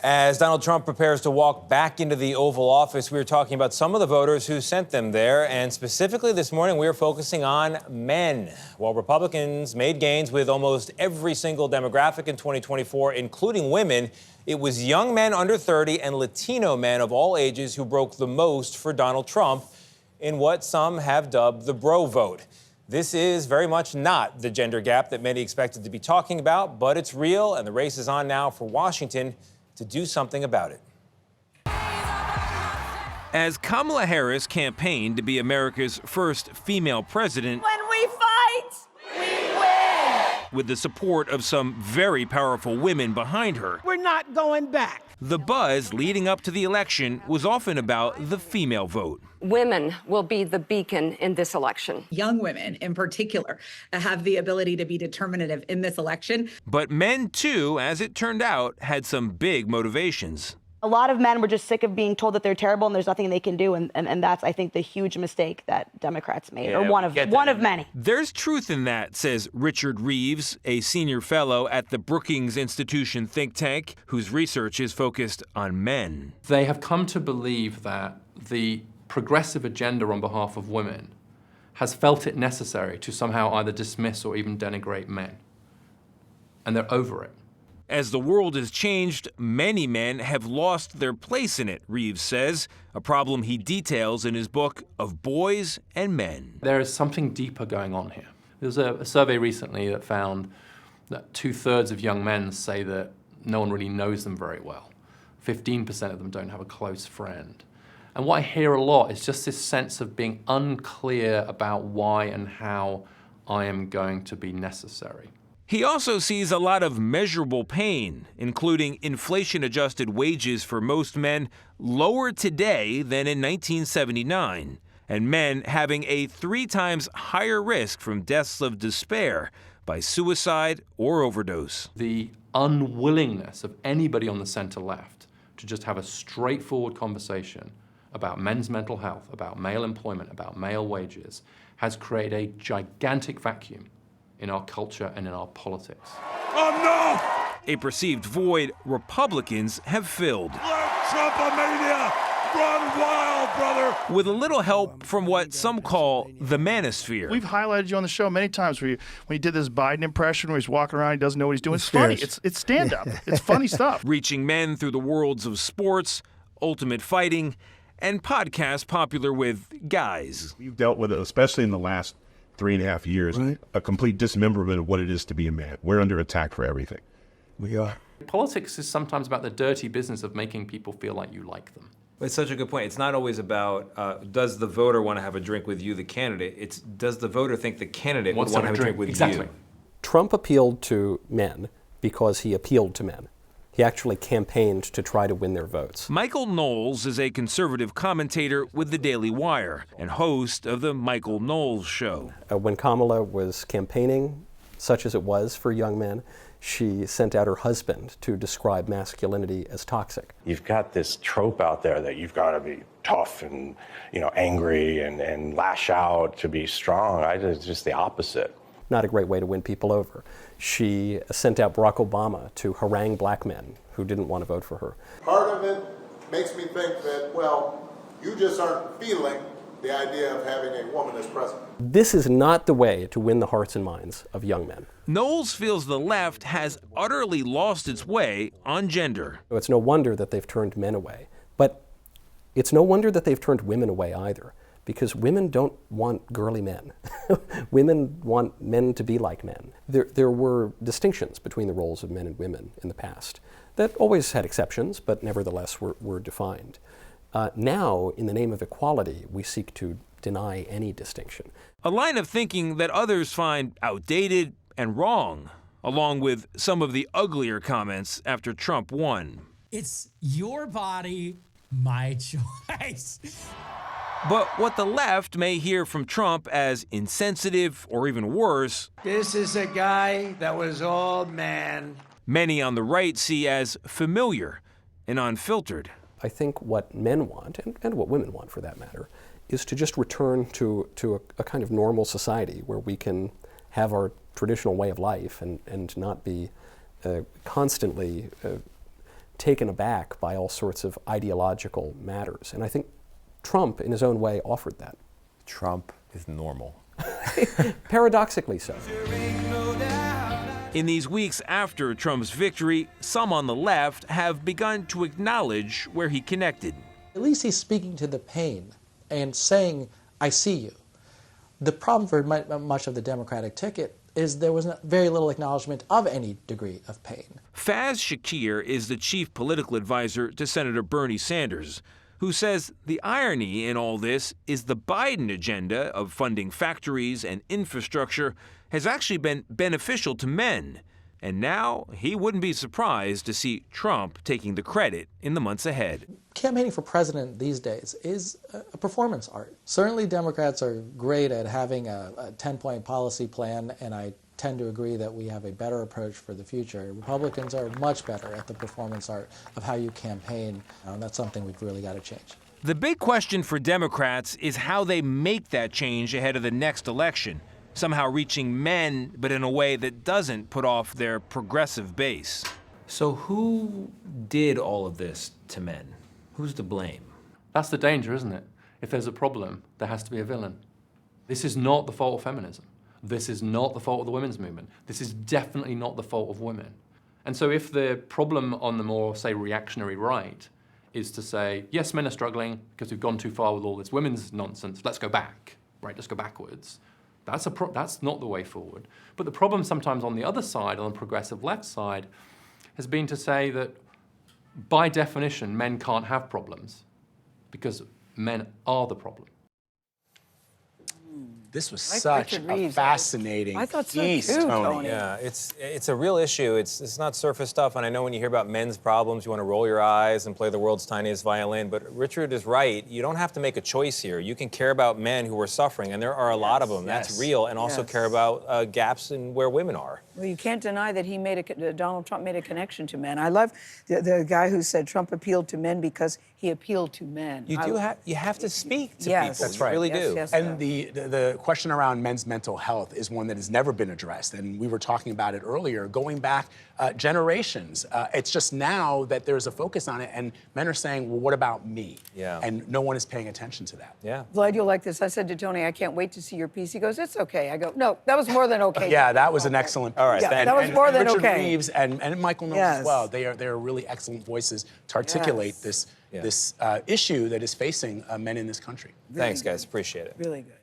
As Donald Trump prepares to walk back into the Oval Office, we are talking about some of the voters who sent them there. And specifically this morning, we are focusing on men. While Republicans made gains with almost every single demographic in 2024, including women, it was young men under 30 and Latino men of all ages who broke the most for Donald Trump in what some have dubbed the bro vote. This is very much not the gender gap that many expected to be talking about, but it's real, and the race is on now for Washington to do something about it. As Kamala Harris campaigned to be America's first female president, when we fight, we win. With the support of some very powerful women behind her, we're not going back. The buzz leading up to the election was often about the female vote. Women will be the beacon in this election. Young women, in particular, have the ability to be determinative in this election. But men, too, as it turned out, had some big motivations. A lot of men were just sick of being told that they're terrible and there's nothing they can do. And that's, I think, the huge mistake that Democrats made, or one of many. There's truth in that, says Richard Reeves, a senior fellow at the Brookings Institution think tank, whose research is focused on men. They have come to believe that the progressive agenda on behalf of women has felt it necessary to somehow either dismiss or even denigrate men. And they're over it. As the world has changed, many men have lost their place in it, Reeves says, a problem he details in his book Of Boys and Men. There is something deeper going on here. There was a survey recently that found that 2/3 of young men say that no one really knows them very well. 15% of them don't have a close friend. And what I hear a lot is just this sense of being unclear about why and how I am going to be necessary. He also sees a lot of measurable pain, including inflation-adjusted wages for most men lower today than in 1979, and men having a 3 times higher risk from deaths of despair by suicide or overdose. The unwillingness of anybody on the center left to just have a straightforward conversation about men's mental health, about male employment, about male wages, has created a gigantic vacuum in our culture and in our politics. Oh no! A perceived void Republicans have filled. Let Trumpomania run wild, brother! With a little help from what some call the manosphere. We've highlighted you on the show many times when you did this Biden impression where he's walking around, he doesn't know what he's doing. It's funny. It's stand-up. It's funny stuff. Reaching men through the worlds of sports, ultimate fighting, and podcasts popular with guys. We've dealt with it, especially in the last 3.5 years, right? A complete dismemberment of what it is to be a man. We're under attack for everything. We are. Politics is sometimes about the dirty business of making people feel like you like them. It's such a good point. It's not always about does the voter want to have a drink with you, the candidate. It's does the voter think the candidate would want to have a drink with you. Trump appealed to men because he appealed to men. He actually campaigned to try to win their votes. Michael Knowles is a conservative commentator with the Daily Wire and host of the Michael Knowles Show. When Kamala was campaigning, such as it was for young men, she sent out her husband to describe masculinity as toxic. You've got this trope out there that you've got to be tough and angry and lash out to be strong. It's just the opposite. Not a great way to win people over. She sent out Barack Obama to harangue black men who didn't want to vote for her. Part of it makes me think that, well, you just aren't feeling the idea of having a woman as president. This is not the way to win the hearts and minds of young men. Knowles feels the left has utterly lost its way on gender. It's no wonder that they've turned men away, but it's no wonder that they've turned women away either. Because women don't want girly men. Women want men to be like men. There were distinctions between the roles of men and women in the past that always had exceptions, but nevertheless were defined. Now, in the name of equality, we seek to deny any distinction. A line of thinking that others find outdated and wrong, along with some of the uglier comments after Trump won. It's your body, my choice. But what the left may hear from Trump as insensitive or even worse, this is a guy that was all man. Many on the right see as familiar and unfiltered. I think what men want, and what women want for that matter, is to just return to a kind of normal society where we can have our traditional way of life and not be constantly taken aback by all sorts of ideological matters. And I think Trump, in his own way, offered that. Trump is normal. Paradoxically so. In these weeks after Trump's victory, some on the left have begun to acknowledge where he connected. At least he's speaking to the pain and saying, I see you. The problem for much of the Democratic ticket is there was very little acknowledgement of any degree of pain. Faz Shakir is the chief political advisor to Senator Bernie Sanders, who says the irony in all this is the Biden agenda of funding factories and infrastructure has actually been beneficial to men. And now he wouldn't be surprised to see Trump taking the credit in the months ahead. Campaigning for president these days is a performance art. Certainly Democrats are great at having a 10-point policy plan, and I tend to agree that we have a better approach for the future. Republicans are much better at the performance art of how you campaign, and that's something we've really got to change. The big question for Democrats is how they make that change ahead of the next election, somehow reaching men, but in a way that doesn't put off their progressive base. So who did all of this to men? Who's to blame? That's the danger, isn't it? If there's a problem, there has to be a villain. This is not the fault of feminism. This is not the fault of the women's movement. This is definitely not the fault of women. And so if the problem on the more, say, reactionary right is to say, yes, men are struggling because we've gone too far with all this women's nonsense, let's go back, right? Let's go backwards. That's not the way forward. But the problem sometimes on the other side, on the progressive left side, has been to say that by definition, men can't have problems because men are the problem. This was such a fascinating piece, Tony. Yeah, it's a real issue. It's not surface stuff, and I know when you hear about men's problems, you want to roll your eyes and play the world's tiniest violin, but Richard is right. You don't have to make a choice here. You can care about men who are suffering, and there are a lot of them. That's real, and also care about gaps in where women are. Well, you can't deny that Donald Trump made a connection to men. I love the guy who said Trump appealed to men because he appealed to men. You have to speak to people. That's right. You really do. Yes, and the question around men's mental health is one that has never been addressed. And we were talking about it earlier, going back generations. It's just now that there's a focus on it, and men are saying, well, what about me? Yeah. And no one is paying attention to that. Yeah. Vlad, you'll like this. I said to Tony, I can't wait to see your piece. He goes, it's okay. I go, no, that was more than okay. Yeah, that was an excellent piece. All right, that was more than Richard okay. Reeves and Michael Knowles as well. They are really excellent voices to articulate this issue that is facing men in this country. Thanks, guys. Appreciate it. Really good.